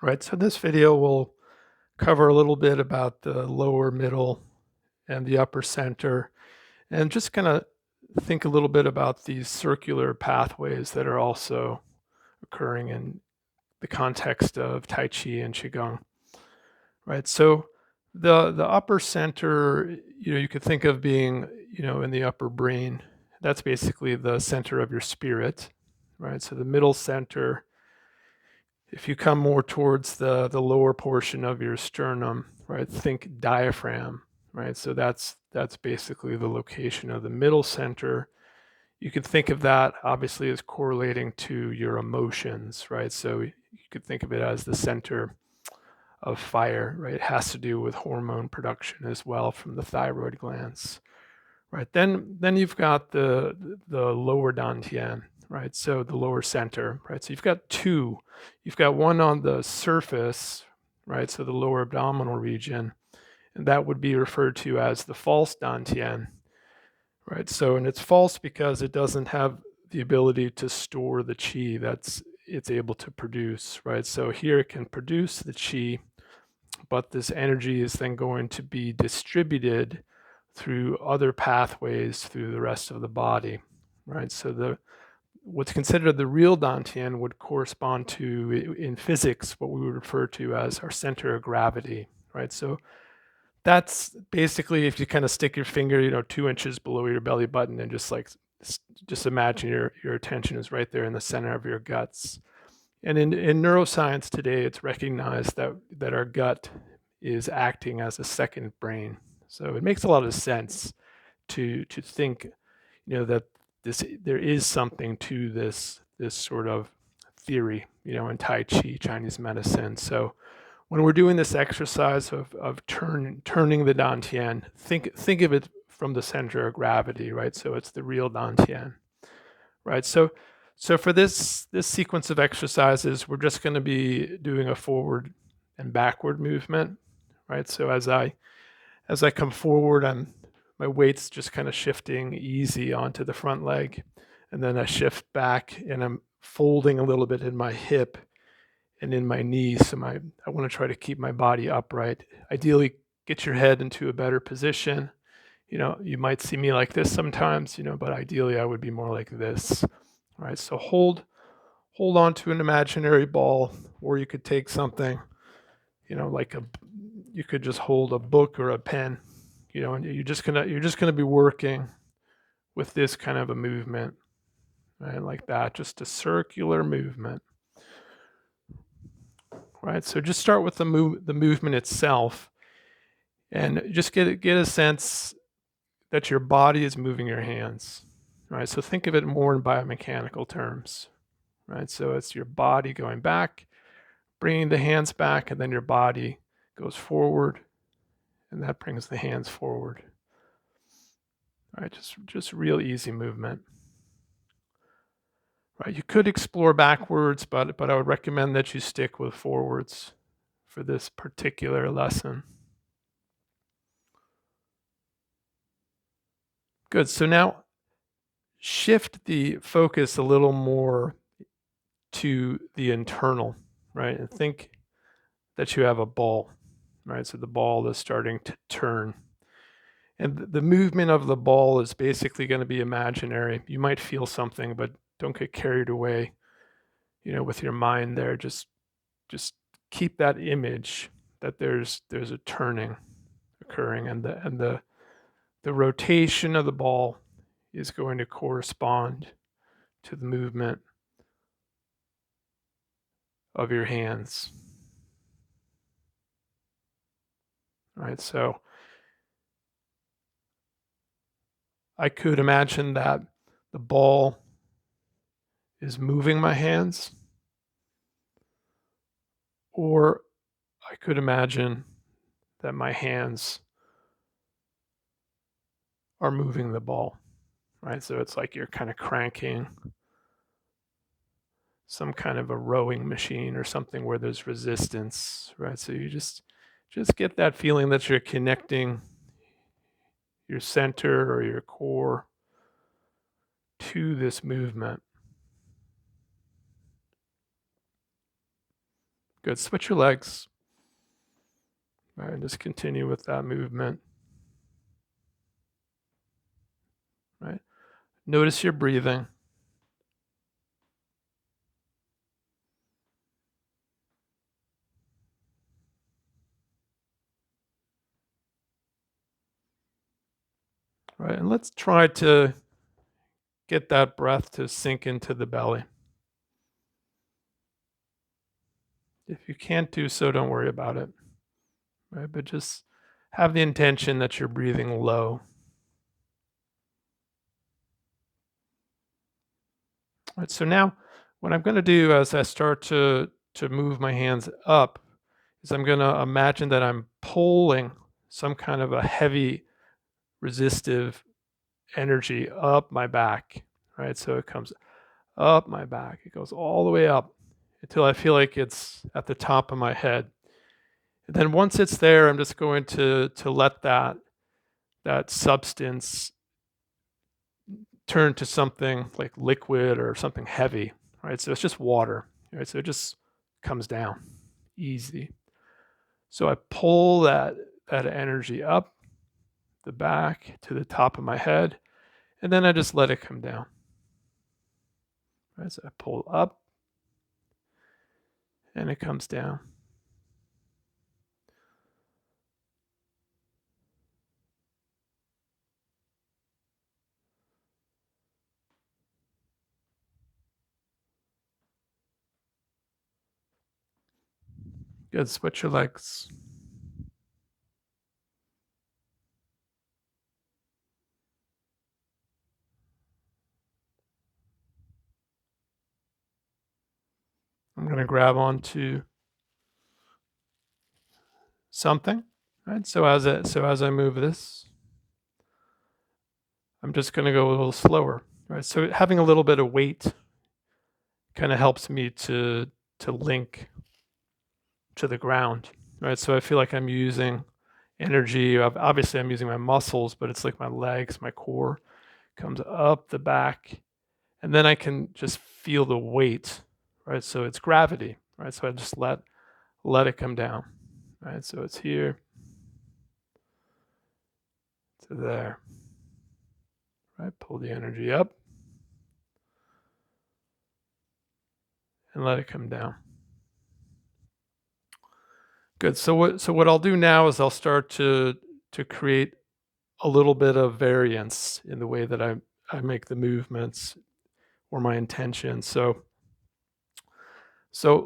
Right, so this video will cover a little bit about the lower, middle, and the upper center, and just kind of think a little bit about these circular pathways that are also occurring in the context of Tai Chi and Qigong. Right, so the upper center, you could think of being, in the upper brain. That's basically the center of your spirit, right? So the middle center, if you come more towards the lower portion of your sternum, right, think diaphragm, right? So that's basically the location of the middle center. You could think of that obviously as correlating to your emotions, right? So you could think of it as the center of fire, right? It has to do with hormone production as well from the thyroid glands, right? Then you've got the lower dantian, right? So the lower center, right? So you've got two. You've got one on the surface, right? So the lower abdominal region, and that would be referred to as the false dantian, right? So, and it's false because it doesn't have the ability to store the qi that's it's able to produce, right? So here it can produce the qi, but this energy is then going to be distributed through other pathways through the rest of the body, right? So the what's considered the real dantian would correspond to, in physics, what we would refer to as our center of gravity, right? So that's basically if you kind of stick your finger, 2 inches below your belly button and just imagine your attention is right there in the center of your guts. And in neuroscience today, it's recognized that our gut is acting as a second brain. So it makes a lot of sense to think, that there is something to this sort of theory, in Tai Chi, Chinese medicine. So when we're doing this exercise of turning the dantian, think of it from the center of gravity, right? So it's the real dantian, right? So for this sequence of exercises, we're just going to be doing a forward and backward movement, right? So as I come forward, my weight's just kind of shifting easy onto the front leg, and then I shift back and I'm folding a little bit in my hip and in my knees. So I want to try to keep my body upright. Ideally, get your head into a better position. You might see me like this sometimes, but ideally I would be more like this. Right. So hold on to an imaginary ball, or you could take something, like you could just hold a book or a pen, and you're just gonna be working with this kind of a movement, right? Like that, just a circular movement. Right. So just start with the movement itself, and just get a sense that your body is moving your hands. Right. So think of it more in biomechanical terms. Right. So it's your body going back, bringing the hands back, and then your body goes forward, and that brings the hands forward. All right, just real easy movement. Right, you could explore backwards, but I would recommend that you stick with forwards for this particular lesson. Good. So now shift the focus a little more to the internal, right? And think that you have a ball, right? So the ball is starting to turn. And the movement of the ball is basically going to be imaginary. You might feel something, but don't get carried away, with your mind there. Just keep that image that there's a turning occurring, and the rotation of the ball is going to correspond to the movement of your hands. Right? So I could imagine that the ball is moving my hands, or I could imagine that my hands are moving the ball, right? So it's like you're kind of cranking some kind of a rowing machine or something where there's resistance, right? So you just get that feeling that you're connecting your center or your core to this movement. Good. Switch your legs. All right, just continue with that movement. Right. Notice your breathing. Right, and let's try to get that breath to sink into the belly. If you can't do so, don't worry about it. Right, but just have the intention that you're breathing low. Right, so now what I'm going to do as I start to move my hands up is I'm going to imagine that I'm pulling some kind of a heavy resistive energy up my back, right? So it comes up my back. It goes all the way up until I feel like it's at the top of my head. And then once it's there, I'm just going to let that substance turn to something like liquid or something heavy, right? So it's just water, right? So it just comes down easy. So I pull that energy up the back to the top of my head, and then I just let it come down. Right? So I pull up, and it comes down. Good. Switch your legs. I'm going to grab onto something, right? So as I move this, I'm just going to go a little slower, right? So having a little bit of weight kind of helps me to link to the ground, right? So I feel like I'm using energy. Obviously, I'm using my muscles, but it's like my legs, my core comes up the back, and then I can just feel the weight, right? So it's gravity, right? So I just let it come down, right? So it's here to there, right? Pull the energy up and let it come down. Good. So what I'll do now is I'll start to create a little bit of variance in the way that I make the movements or my intention. So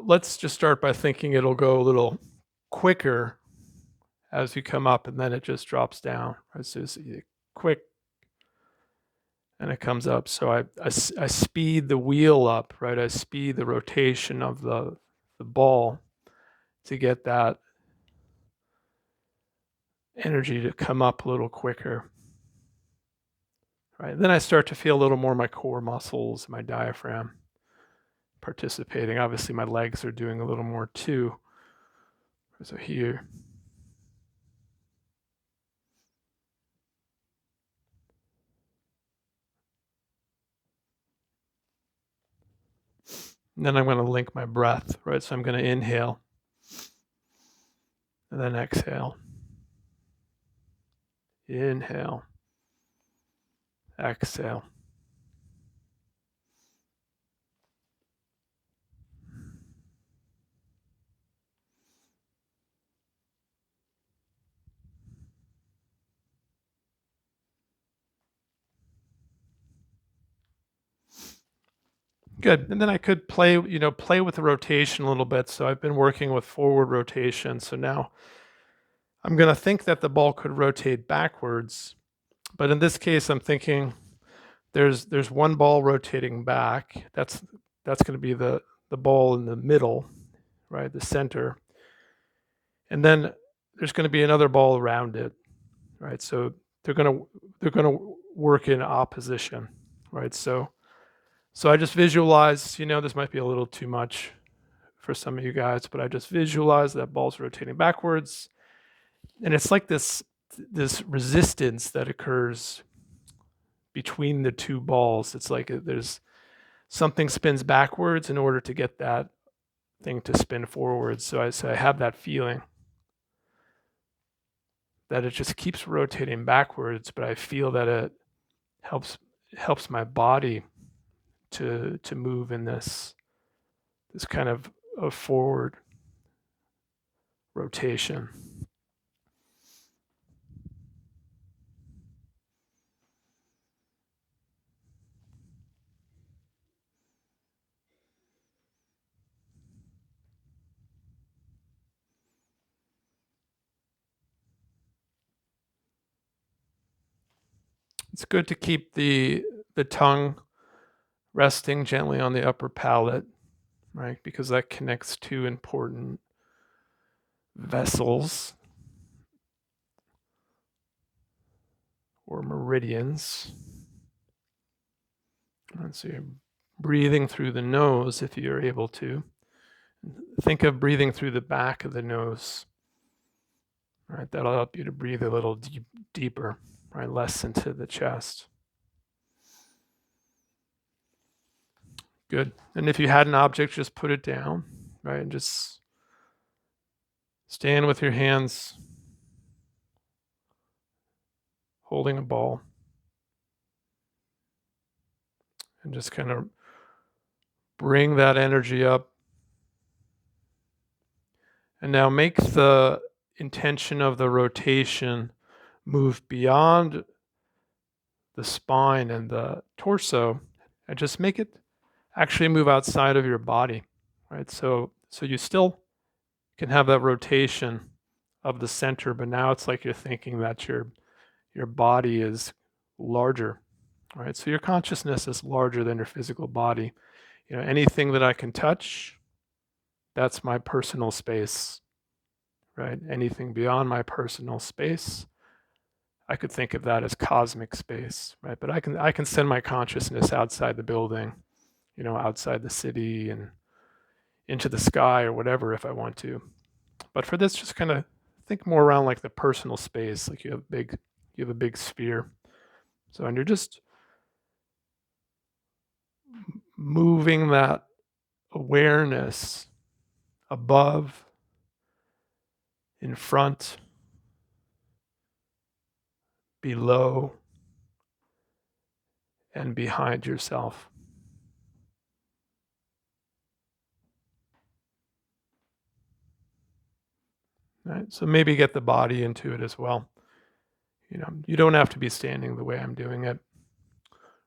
let's just start by thinking it'll go a little quicker as you come up, and then it just drops down. Right? So it's quick, and it comes up. So I speed the wheel up, right? I speed the rotation of the ball to get that energy to come up a little quicker. Right. Then I start to feel a little more my core muscles, my diaphragm participating. Obviously, my legs are doing a little more too. So here. And then I'm going to link my breath, right? So I'm going to inhale and then exhale. Inhale, exhale. Good. And then I could play with the rotation a little bit. So I've been working with forward rotation. So now I'm going to think that the ball could rotate backwards. But in this case, I'm thinking there's one ball rotating back. That's going to be the ball in the middle, right? The center. And then there's going to be another ball around it, right? So they're going to work in opposition, right? So I just visualize, this might be a little too much for some of you guys, but I just visualize that ball's rotating backwards. And it's like this resistance that occurs between the two balls. It's like there's something spins backwards in order to get that thing to spin forward. So I have that feeling that it just keeps rotating backwards, but I feel that it helps my body to move in this kind of a forward rotation. It's good to keep the tongue resting gently on the upper palate, right? Because that connects two important vessels or meridians. And so you're breathing through the nose if you're able to. Think of breathing through the back of the nose. Right, that'll help you to breathe a little deeper, right, less into the chest. Good. And if you had an object, just put it down, right, and just stand with your hands holding a ball and just kind of bring that energy up. And now make the intention of the rotation move beyond the spine and the torso and just make it actually move outside of your body, right? So you still can have that rotation of the center, but now it's like you're thinking that your body is larger, right? So your consciousness is larger than your physical body. You know, anything that I can touch, that's my personal space, right? Anything beyond my personal space, I could think of that as cosmic space, right? But I can send my consciousness outside the building, you know, outside the city and into the sky or whatever if I want to. But for this, just kind of think more around like the personal space, like you have a big sphere. So and you're just moving that awareness above, in front, below, and behind yourself. Right? So maybe get the body into it as well. You know, you don't have to be standing the way I'm doing it,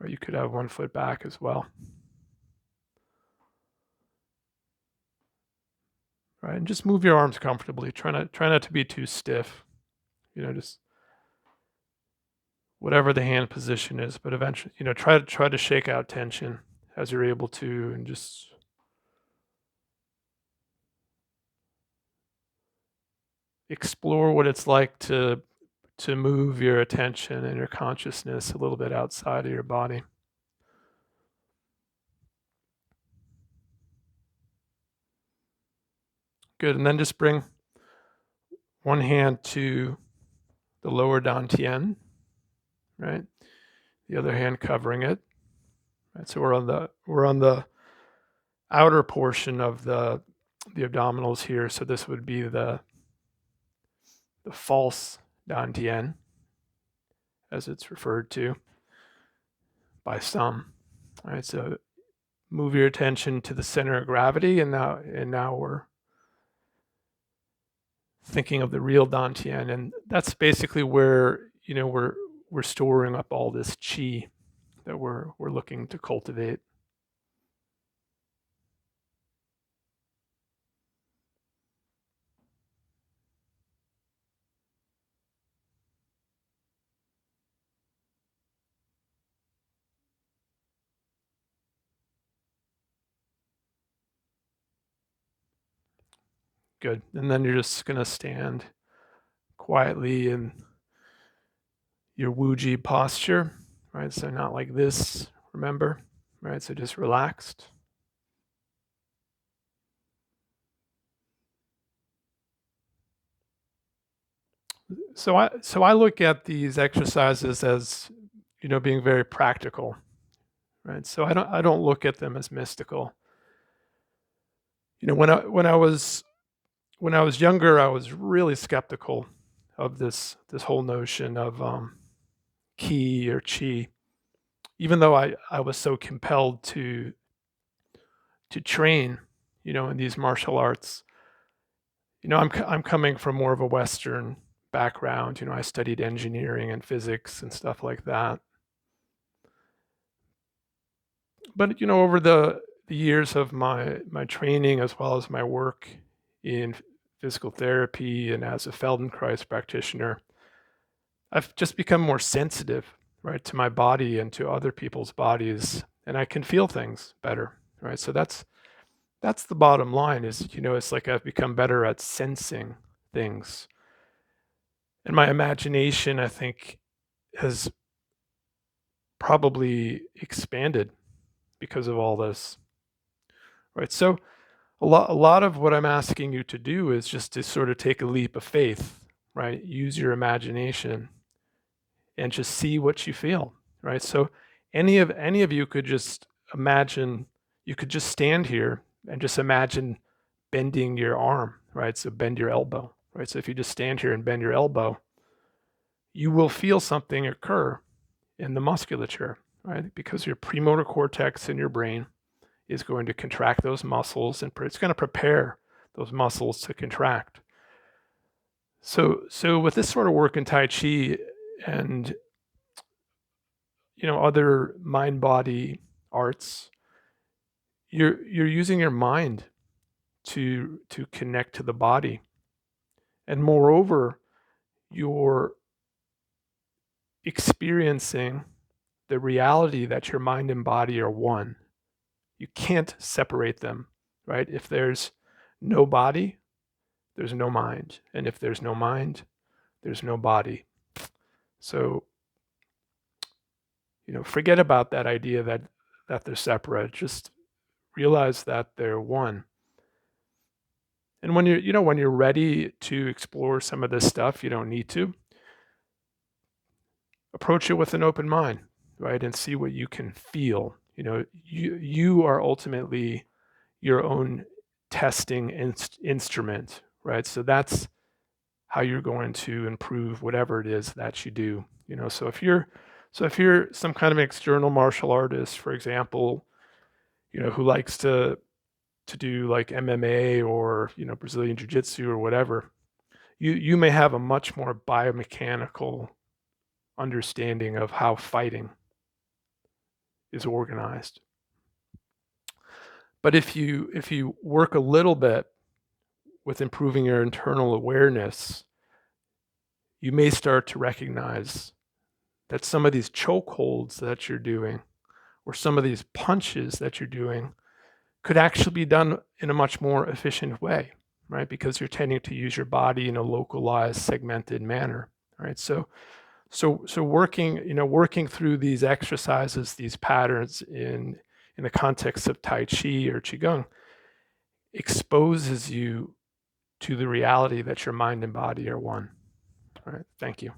or you could have one foot back as well. Right? And just move your arms comfortably. Try not to be too stiff. You know, just whatever the hand position is, but eventually, you know, try to shake out tension as you're able to, and just explore what it's like to move your attention and your consciousness a little bit outside of your body. Good, and then just bring one hand to the lower dantian, right? The other hand covering it. Right, so we're on the outer portion of the abdominals here. So this would be the false dantian, as it's referred to by some. All right, so move your attention to the center of gravity, and now we're thinking of the real dantian, and that's basically where, you know, we're storing up all this chi that we're looking to cultivate. Good. And then you're just going to stand quietly in your Wuji posture, right? So not like this, remember, right? So just relaxed. So I look at these exercises as, you know, being very practical, right? So I don't look at them as mystical. When I was younger, I was really skeptical of this whole notion of ki or chi, even though I was so compelled to train, in these martial arts. I'm coming from more of a Western background. I studied engineering and physics and stuff like that. But over the years of my training as well as my work in physical therapy and as a Feldenkrais practitioner, I've just become more sensitive, right, to my body and to other people's bodies, and I can feel things better, right? So that's the bottom line is, it's like I've become better at sensing things. And my imagination, I think, has probably expanded because of all this, right? So a lot of what I'm asking you to do is just to sort of take a leap of faith, right? Use your imagination and just see what you feel, right? So any of you could just imagine, you could just stand here and just imagine bending your arm, right? So bend your elbow, right? So if you just stand here and bend your elbow, you will feel something occur in the musculature, right? Because your premotor cortex in your brain is going to contract those muscles and it's going to prepare those muscles to contract. So with this sort of work in Tai Chi and other mind body arts, you're using your mind to connect to the body, and moreover, you're experiencing the reality that your mind and body are one. You can't separate them, right? If there's no body, there's no mind, and if there's no mind, there's no body. So forget about that idea that they're separate. Just realize that they're one. And when you're ready to explore some of this stuff, you don't need to approach it with an open mind, right? And see what you can feel. You are ultimately your own testing instrument, right? So that's how you're going to improve whatever it is that you do. So if you're some kind of external martial artist, for example, who likes to do like MMA or Brazilian jiu-jitsu or whatever, you may have a much more biomechanical understanding of how fighting is organized. But if you work a little bit with improving your internal awareness, you may start to recognize that some of these chokeholds that you're doing or some of these punches that you're doing could actually be done in a much more efficient way, right? Because you're tending to use your body in a localized, segmented manner, right? So working through these exercises, these patterns in the context of Tai Chi or Qigong exposes you to the reality that your mind and body are one. All right, thank you.